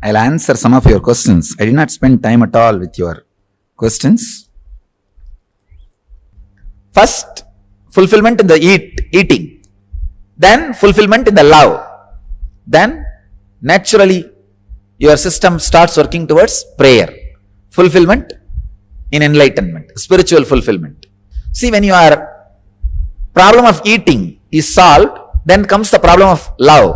I'll answer some of your questions. I did not spend time at all with your questions. First, fulfillment in the eating. Then fulfillment in the love. Then naturally your system starts working towards prayer. Fulfillment in enlightenment, spiritual fulfillment. See, when your problem of eating is solved, then comes the problem of love.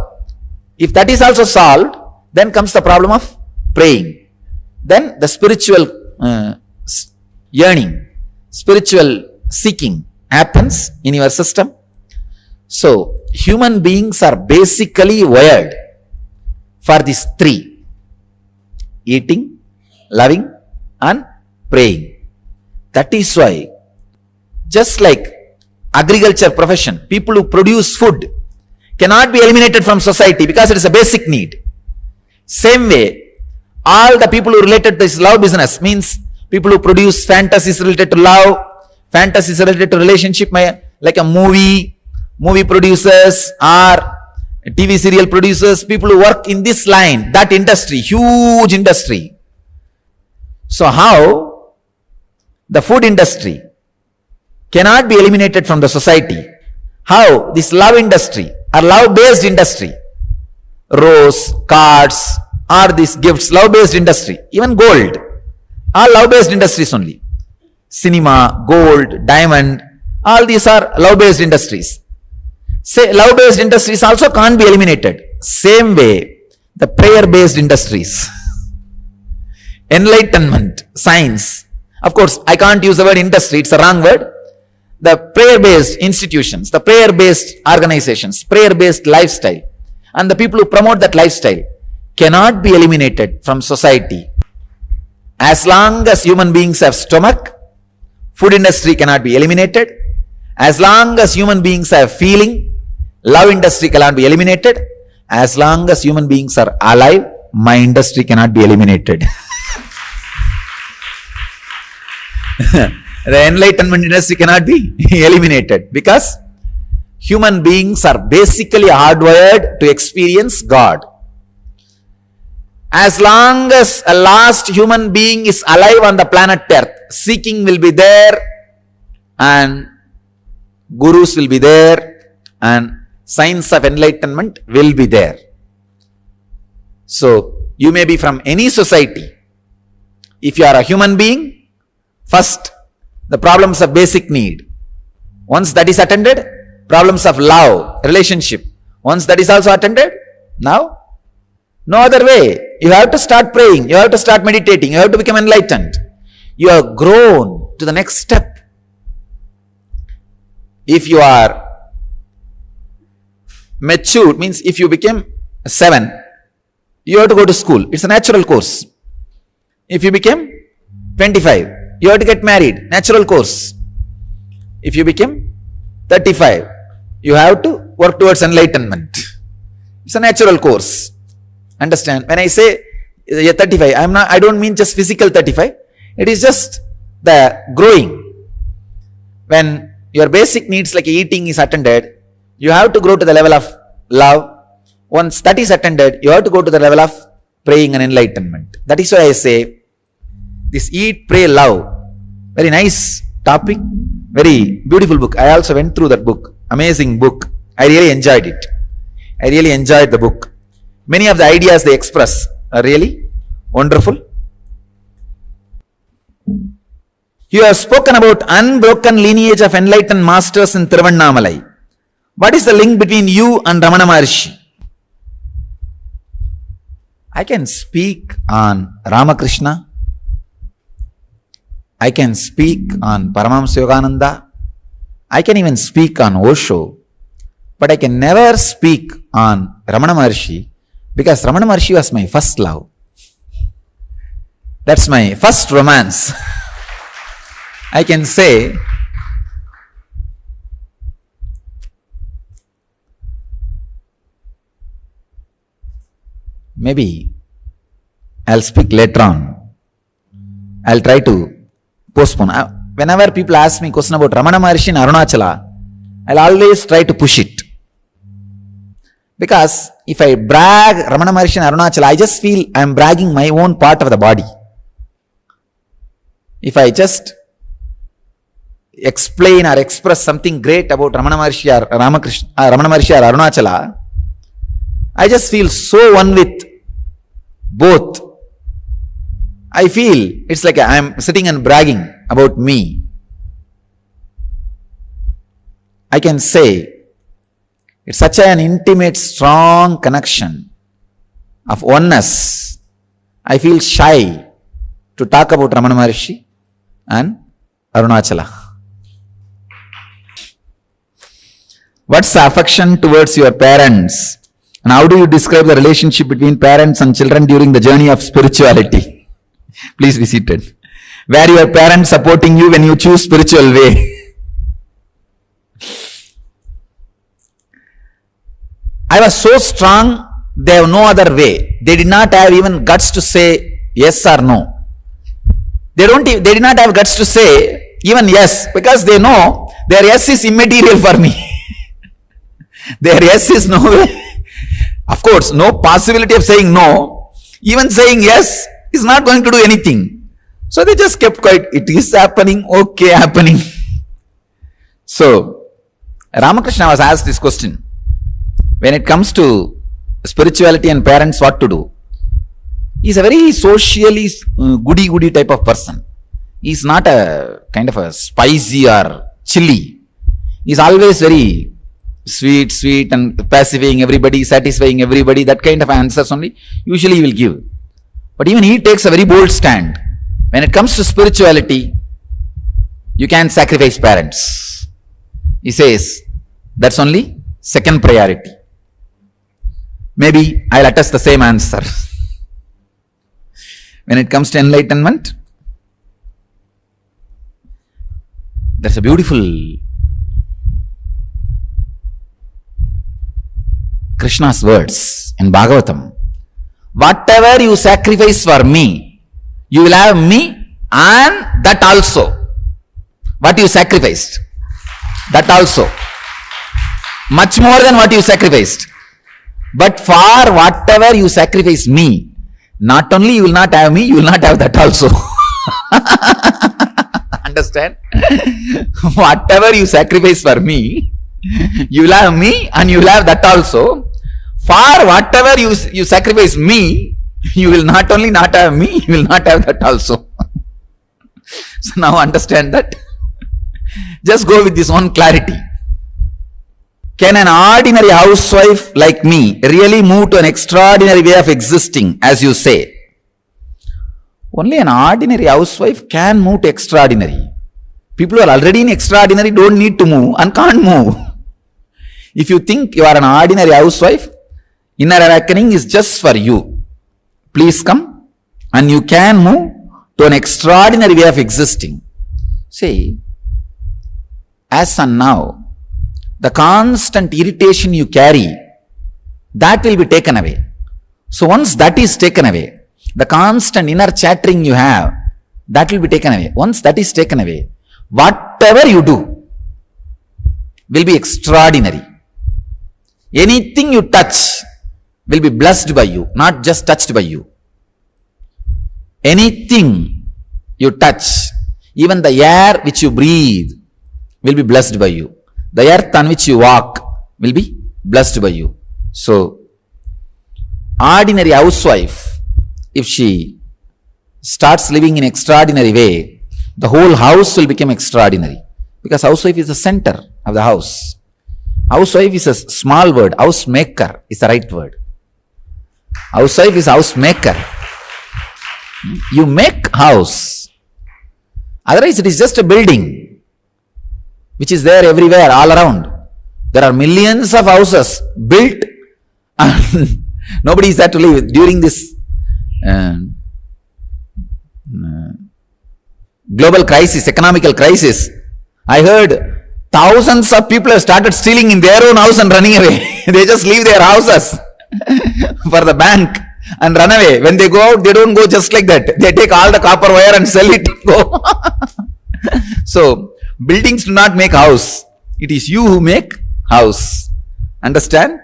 If that is also solved, then comes the problem of praying. Then the spiritual yearning, spiritual seeking happens in your system. So, human beings are basically wired for these three: eating, loving and praying. That is why, just like agriculture profession, people who produce food cannot be eliminated from society because it is a basic need. Same way, all the people who related to this love business, means people who produce fantasies related to love, fantasies related to relationship, like a movie producers or TV serial producers, people who work in this line, that industry, huge industry. So how the food industry cannot be eliminated from the society? How this love industry or love-based industry, rose, cards, or these gifts, love-based industry, even gold, all love-based industries only. Cinema, gold, diamond, all these are love-based industries. Say love-based industries also can't be eliminated. Same way, the prayer-based industries, enlightenment, science. Of course, I can't use the word industry, it's a wrong word. The prayer-based institutions, the prayer-based organizations, prayer-based lifestyle, and the people who promote that lifestyle cannot be eliminated from society. As long as human beings have stomach, food industry cannot be eliminated. As long as human beings have feeling, love industry cannot be eliminated. As long as human beings are alive, my industry cannot be eliminated. The enlightenment industry cannot be eliminated because human beings are basically hardwired to experience God. As long as a last human being is alive on the planet Earth, seeking will be there and gurus will be there and science of enlightenment will be there. So, you may be from any society. If you are a human being, first, the problems of basic need. Once that is attended, problems of love, relationship. Once that is also attended, now, no other way. You have to start praying, you have to start meditating, you have to become enlightened. You have grown to the next step. If you are mature, means if you became 7, you have to go to school. It's a natural course. If you became 25, you have to get married, natural course. If you became 35, you have to work towards enlightenment. It's a natural course. Understand? When I say 35, I don't mean just physical 35. It is just the growing. When your basic needs like eating is attended, you have to grow to the level of love. Once that is attended, you have to go to the level of praying and enlightenment. That is why I say, this eat, pray, love, very nice topic, very beautiful book. I also went through that book, amazing book. I really enjoyed it. I really enjoyed the book. Many of the ideas they express are really wonderful. You have spoken about unbroken lineage of enlightened masters in Tiruvannamalai. What is the link between you and Ramana Maharshi? I can speak on Ramakrishna. I can speak on Paramahamsa Yogananda. I can even speak on Osho. But I can never speak on Ramana Maharshi because Ramana Maharshi was my first love. That's my first romance. I can say, maybe I'll speak later on. I'll try to postpone. Whenever people ask me question about Ramana Maharshi in Arunachala, I'll always try to push it. Because if I brag Ramana Maharshi and Arunachala, I just feel I am bragging my own part of the body. If I just explain or express something great about Ramana Maharshi or Ramana Maharshi or Arunachala, I just feel so one with both. I feel it's like I am sitting and bragging about me. I can say it's such an intimate, strong connection of oneness. I feel shy to talk about Ramana Maharshi and Arunachala. What's the affection towards your parents? And how do you describe the relationship between parents and children during the journey of spirituality? Please be seated. Were your parents supporting you when you choose spiritual way? I was so strong, they have no other way. They did not have even guts to say yes or no. They did not have guts to say even yes, because they know their yes is immaterial for me. Their yes is no way. Of course, no possibility of saying no. Even saying yes is not going to do anything. So they just kept quiet. It is happening, okay, happening. So, Ramakrishna was asked this question. When it comes to spirituality and parents, what to do? He is a very socially goody-goody type of person. He is not a kind of a spicy or chilly. He is always very sweet and pacifying everybody, satisfying everybody. That kind of answers only usually he will give. But even he takes a very bold stand. When it comes to spirituality, you can sacrifice parents. He says, that's only second priority. Maybe I'll attest the same answer. When it comes to enlightenment, there's a beautiful Krishna's words in Bhagavatam. Whatever you sacrifice for me, you will have me and that also. What you sacrificed, that also. Much more than what you sacrificed. But for whatever you sacrifice me, not only you will not have me, you will not have that also. Understand? Whatever you sacrifice for me, you will have me and you will have that also. For whatever you sacrifice me, you will not only not have me, you will not have that also. So now understand that. Just go with this one clarity. Can an ordinary housewife like me really move to an extraordinary way of existing, as you say? Only an ordinary housewife can move to extraordinary. People who are already in extraordinary don't need to move and can't move. If you think you are an ordinary housewife, inner awakening is just for you. Please come and you can move to an extraordinary way of existing. See, as and now, the constant irritation you carry, that will be taken away. So once that is taken away, the constant inner chattering you have, that will be taken away. Once that is taken away, whatever you do will be extraordinary. Anything you touch will be blessed by you, not just touched by you. Anything you touch, even the air which you breathe, will be blessed by you. The earth on which you walk will be blessed by you. So, ordinary housewife, if she starts living in extraordinary way, the whole house will become extraordinary. Because housewife is the center of the house. Housewife is a small word. Housemaker is the right word. Housewife is housemaker. You make house. Otherwise it is just a building which is there everywhere, all around. There are millions of houses built and nobody is there to live. During this global crisis, economical crisis, I heard thousands of people have started stealing in their own house and running away. They just leave their houses for the bank and run away. When they go out, they don't go just like that. They take all the copper wire and sell it. Go. So, buildings do not make house. It is you who make house. Understand?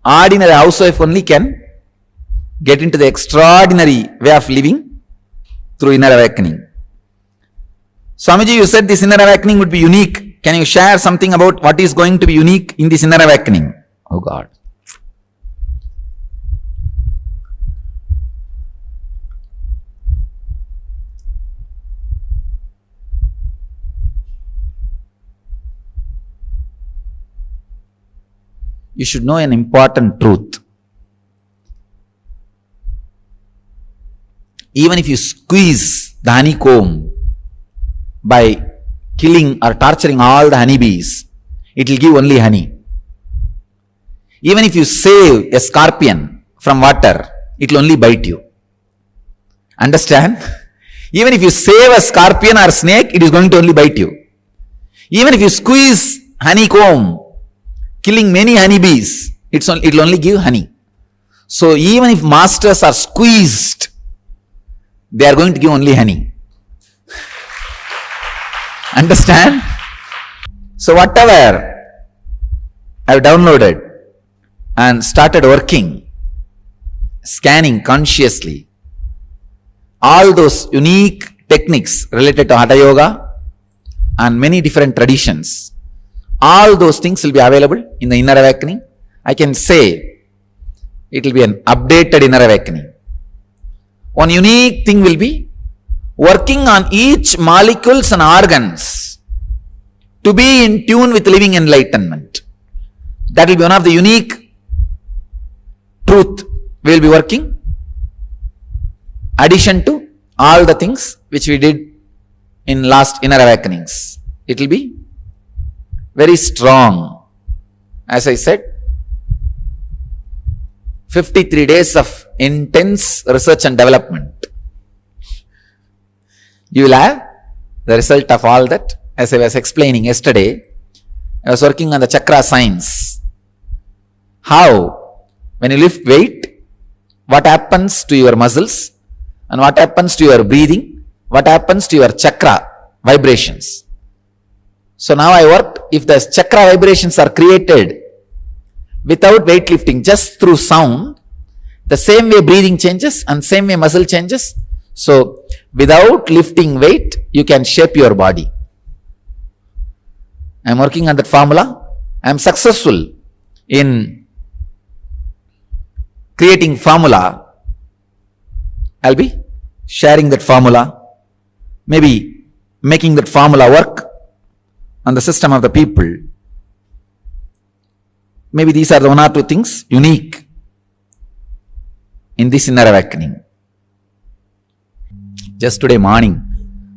Ordinary housewife only can get into the extraordinary way of living through inner awakening. Swamiji, you said this inner awakening would be unique. Can you share something about what is going to be unique in this inner awakening? Oh God. You should know an important truth. Even if you squeeze the honeycomb by killing or torturing all the honeybees, it will give only honey. Even if you save a scorpion from water, it will only bite you. Understand? Even if you save a scorpion or snake, it is going to only bite you. Even if you squeeze honeycomb, killing many honeybees, it will only give honey. So even if masters are squeezed, they are going to give only honey. Understand? So whatever I have downloaded and started working, scanning consciously, all those unique techniques related to Hatha Yoga and many different traditions, all those things will be available in the inner awakening. I can say it will be an updated inner awakening. One unique thing will be working on each molecules and organs to be in tune with living enlightenment. That will be one of the unique truth we will be working. Addition to all the things which we did in last inner awakenings. It will be very strong. As I said, 53 days of intense research and development. You will have the result of all that. As I was explaining yesterday, I was working on the chakra science. How, when you lift weight, what happens to your muscles and what happens to your breathing, what happens to your chakra vibrations. So now I worked, if the chakra vibrations are created without weightlifting, just through sound, the same way breathing changes and same way muscle changes. So without lifting weight, you can shape your body. I am working on that formula. I am successful in creating formula. I will be sharing that formula, maybe making that formula work on the system of the people. Maybe these are the one or two things unique in this inner awakening. Just today morning,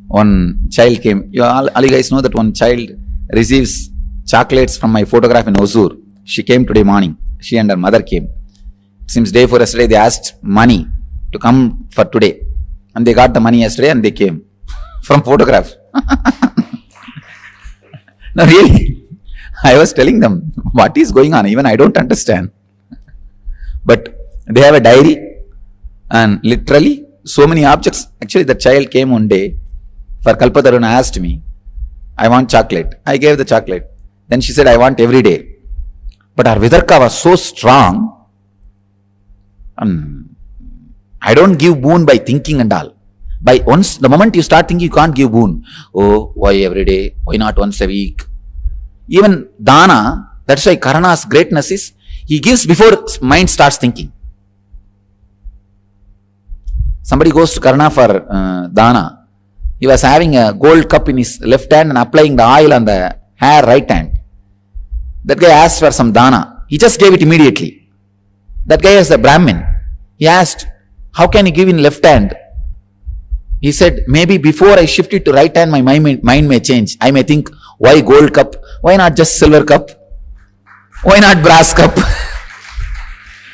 one child came. All you guys know that one child receives chocolates from my photograph in Hosur. She came today morning. She and her mother came. It seems day before yesterday they asked money to come for today. And they got the money yesterday and they came from photograph. No, really. I was telling them, what is going on? Even I don't understand. But they have a diary and literally so many objects. Actually, the child came one day for Kalpataru and asked me, I want chocolate. I gave the chocolate. Then she said, I want every day. But our Vidarka was so strong. I don't give boon by thinking and all. By once, the moment you start thinking, you can't give boon. Oh, why every day? Why not once a week? Even Dana, that's why Karana's greatness is, he gives before mind starts thinking. Somebody goes to Karna for Dana. He was having a gold cup in his left hand and applying the oil on the hair right hand. That guy asked for some Dana. He just gave it immediately. That guy is a Brahmin. He asked, how can you give in left hand? He said, maybe before I shift it to right hand, my mind may change. I may think, why gold cup? Why not just silver cup? Why not brass cup?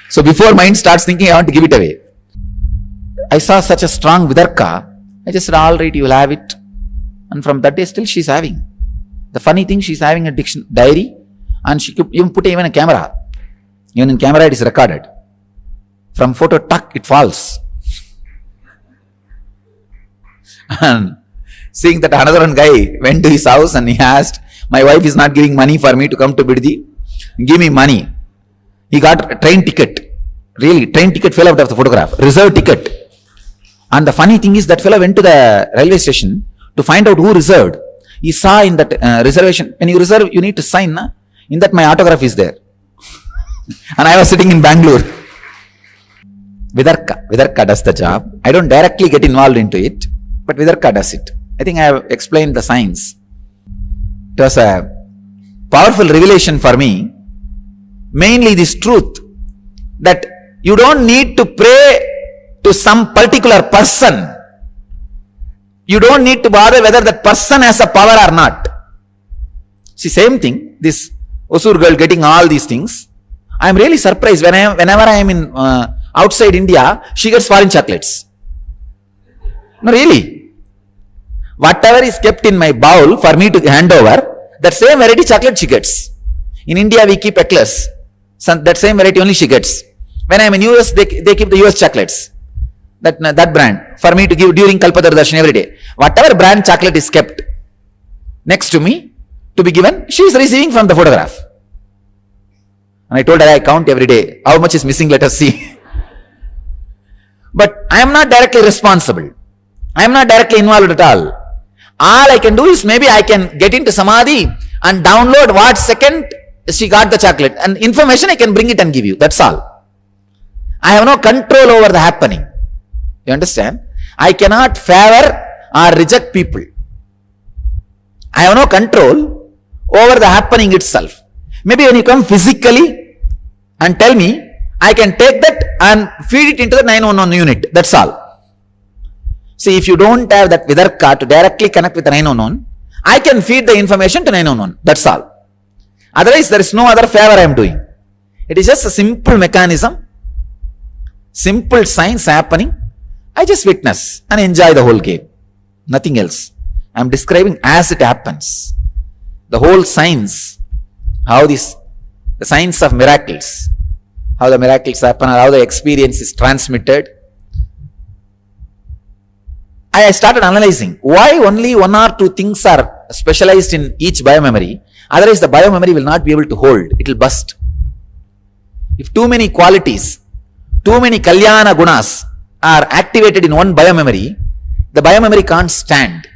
So before mind starts thinking, I want to give it away. I saw such a strong Vidarka. I just said, all right, you will have it. And from that day, still she's having. The funny thing, she's having a diary and she could even put even a camera. Even in camera, it is recorded. From photo, tuck, it falls. And seeing that another one guy went to his house and he asked, my wife is not giving money for me to come to Biddi. Give me money. He got a train ticket. Really, train ticket fell out of the photograph. Reserved ticket. And the funny thing is that fellow went to the railway station to find out who reserved. He saw in that reservation, when you reserve, you need to sign. Na? In that my autograph is there. And I was sitting in Bangalore. Vidarka does the job. I don't directly get involved into it, but Vidarka does it. I think I have explained the science. It was a powerful revelation for me. Mainly this truth that you don't need to pray to some particular person. You don't need to bother whether that person has a power or not. See, same thing, this Osur girl getting all these things. I am really surprised whenever I am in outside India, she gets foreign chocolates. No, really. Whatever is kept in my bowl for me to hand over, that same variety chocolate she gets. In India, we keep eclairs. That same variety only she gets. When I am in US, they keep the US chocolates. That brand for me to give during Kalpataru Darshan every day. Whatever brand chocolate is kept next to me to be given, she is receiving from the photograph. And I told her I count every day. How much is missing? Let us see. But I am not directly responsible. I am not directly involved at all. All I can do is maybe I can get into Samadhi and download what second she got the chocolate. And information I can bring it and give you. That's all. I have no control over the happening. You understand? I cannot favor or reject people. I have no control over the happening itself. Maybe when you come physically and tell me, I can take that and feed it into the 911 unit. That's all. See, if you don't have that Vidarka to directly connect with the 911, I can feed the information to 911. That's all. Otherwise, there is no other favor I am doing. It is just a simple mechanism, simple science happening. I just witness and enjoy the whole game. Nothing else. I am describing as it happens. The whole science, how the science of miracles, how the miracles happen or how the experience is transmitted. I started analyzing why only one or two things are specialized in each biomemory. Otherwise the biomemory will not be able to hold. It will burst. If too many qualities, too many kalyana gunas are activated in one biomemory, the biomemory can't stand.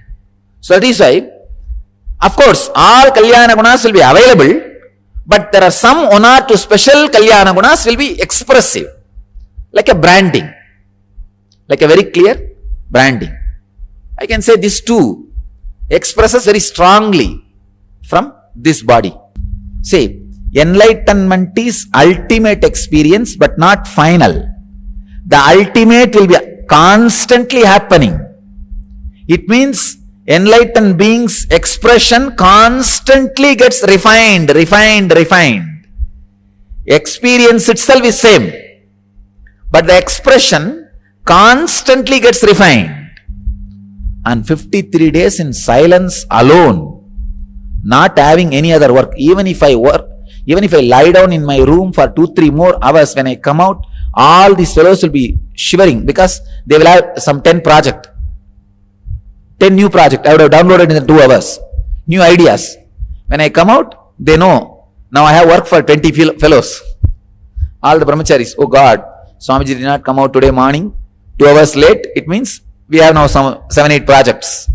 So that is why, of course, all kalyana gunas will be available, but there are some one or two special kalyana gunas will be expressive, like a branding, like a very clear branding. I can say this too expresses very strongly from this body. Say, enlightenment is ultimate experience but not final. The ultimate will be constantly happening. It means enlightened beings' expression constantly gets refined. Experience itself is same, but the expression constantly gets refined. And 53 days in silence alone, not having any other work. Even if I lie down in my room for 2-3 more hours, when I come out, all these fellows will be shivering because they will have some 10 new project I would have downloaded in 2 hours. New ideas. When I come out, they know, now I have work for 20 fellows. All the brahmacharis, oh God, Swamiji did not come out today morning, 2 hours late, it means we have now some 7-8 projects.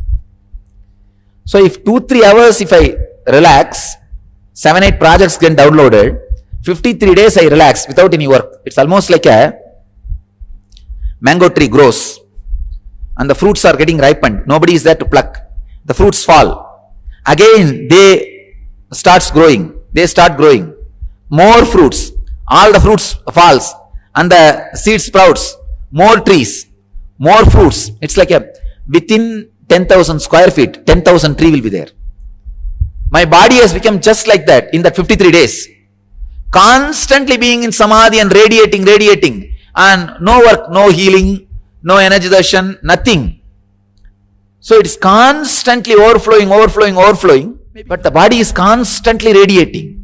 So if 2-3 hours if I relax, 7-8 projects get downloaded, 53 days I relax without any work. It's almost like a mango tree grows and the fruits are getting ripened. Nobody is there to pluck. The fruits fall. Again they start growing. More fruits. All the fruits falls and the seed sprouts. More trees. More fruits. It's like within 10,000 square feet, 10,000 tree will be there. My body has become just like that in that 53 days. Constantly being in samadhi and radiating. And no work, no healing, no energization, nothing. So it is constantly overflowing. But the body is constantly radiating.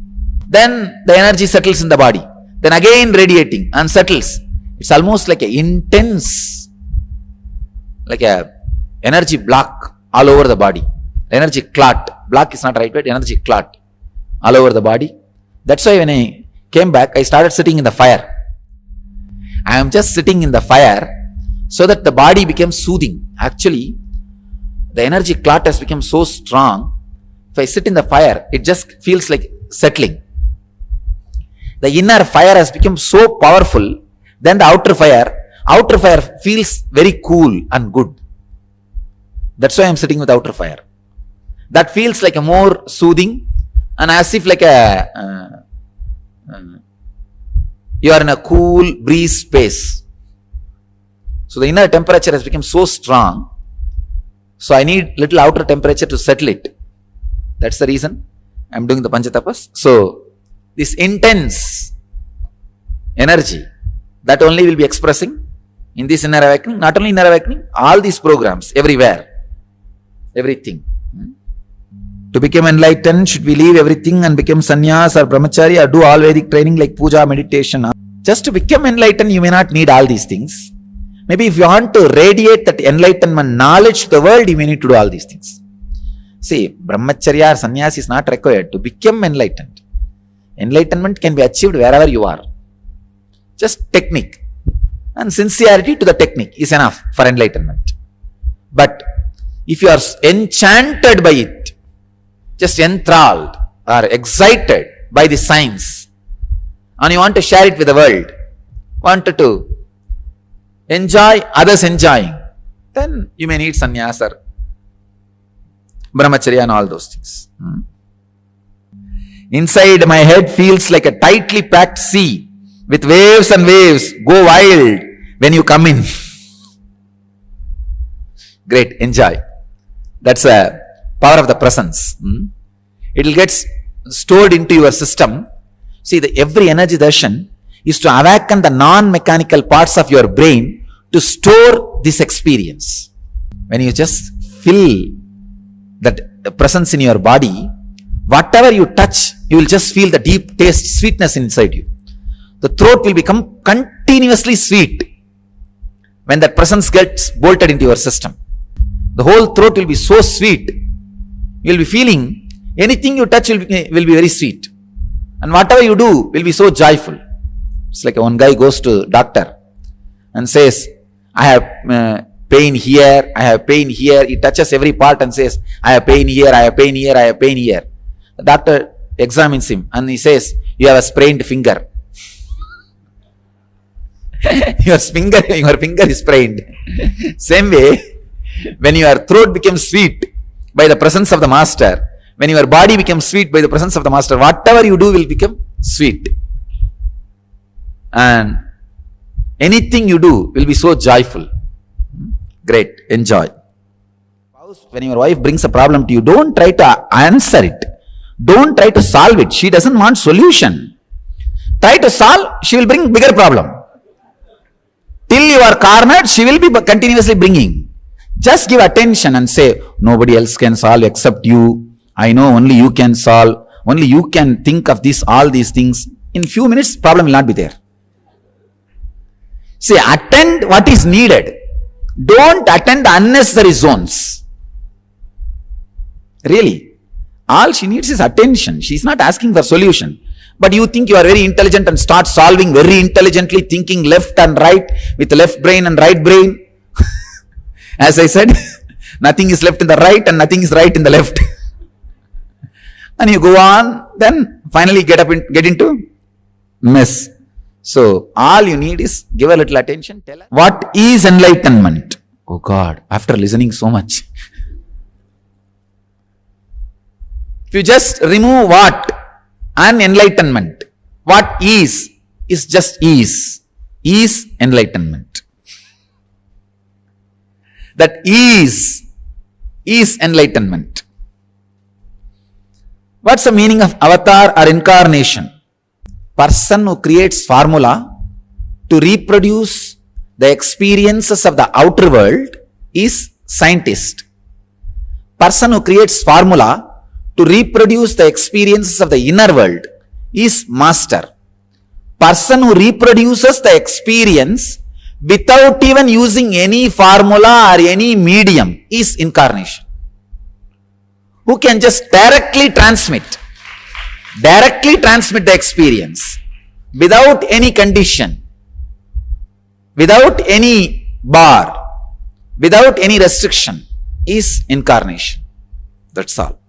Then the energy settles in the body. Then again radiating and settles. It's almost like an intense, like a energy block all over the body. Energy clot. Block is not right word. Energy clot all over the body. That's why when I came back, I started sitting in the fire. I am just sitting in the fire so that the body became soothing. Actually, the energy clot has become so strong. If I sit in the fire, it just feels like settling. The inner fire has become so powerful, then the outer fire feels very cool and good. That's why I am sitting with outer fire. That feels like a more soothing and as if like you are in a cool breeze space. So the inner temperature has become so strong. So I need little outer temperature to settle it. That's the reason I am doing the Panchatapas. So this intense energy, that only will be expressing in this inner awakening. Not only inner awakening, all these programs, everywhere, everything. To become enlightened, should we leave everything and become sannyas or brahmachari or do all Vedic training like puja, meditation? Just to become enlightened, you may not need all these things. Maybe if you want to radiate that enlightenment knowledge to the world, you may need to do all these things. See, brahmacharya or sannyas is not required to become enlightened. Enlightenment can be achieved wherever you are. Just technique and sincerity to the technique is enough for enlightenment. But if you are enchanted by it, just enthralled or excited by the science, and you want to share it with the world, wanted to enjoy others enjoying, then you may need sannyas or brahmacharya and all those things. Inside my head feels like a tightly packed sea with waves and waves go wild when you come in. Great, enjoy. That's a power of the presence. It will get stored into your system. See, every energy darshan is to awaken the non-mechanical parts of your brain to store this experience. When you just feel that presence in your body, whatever you touch, you will just feel the deep taste, sweetness inside you. The throat will become continuously sweet when that presence gets bolted into your system. The whole throat will be so sweet. You will be feeling anything you touch will be very sweet. And whatever you do will be so joyful. It's like one guy goes to doctor and says, I have pain here, I have pain here. He touches every part and says, I have pain here, I have pain here, I have pain here. The doctor examines him and he says, you have a sprained finger. Your finger is sprained. Same way, when your throat becomes sweet by the presence of the master, when your body becomes sweet by the presence of the master, whatever you do will become sweet. And anything you do will be so joyful. Great, enjoy. When your wife brings a problem to you, don't try to answer it. Don't try to solve it. She doesn't want solution. Try to solve, she will bring bigger problem. Till you are cornered, she will be continuously bringing. Just give attention and say, nobody else can solve except you. I know only you can solve. Only you can think of all these things. In few minutes, problem will not be there. Say, attend what is needed. Don't attend unnecessary zones. Really. All she needs is attention. She is not asking for solution. But you think you are very intelligent and start solving very intelligently, thinking left and right with left brain and right brain. As I said, nothing is left in the right and nothing is right in the left. And you go on, then finally get into mess. So all you need is give a little attention. Tell her, what is enlightenment? Oh God, after listening so much. If you just remove what and enlightenment, what is just is enlightenment. That is enlightenment. What's the meaning of avatar or incarnation? Person who creates formula to reproduce the experiences of the outer world is scientist. Person who creates formula to reproduce the experiences of the inner world is master. Person who reproduces the experience without even using any formula or any medium is incarnation. Who can just directly transmit the experience without any condition, without any bar, without any restriction is incarnation. That's all.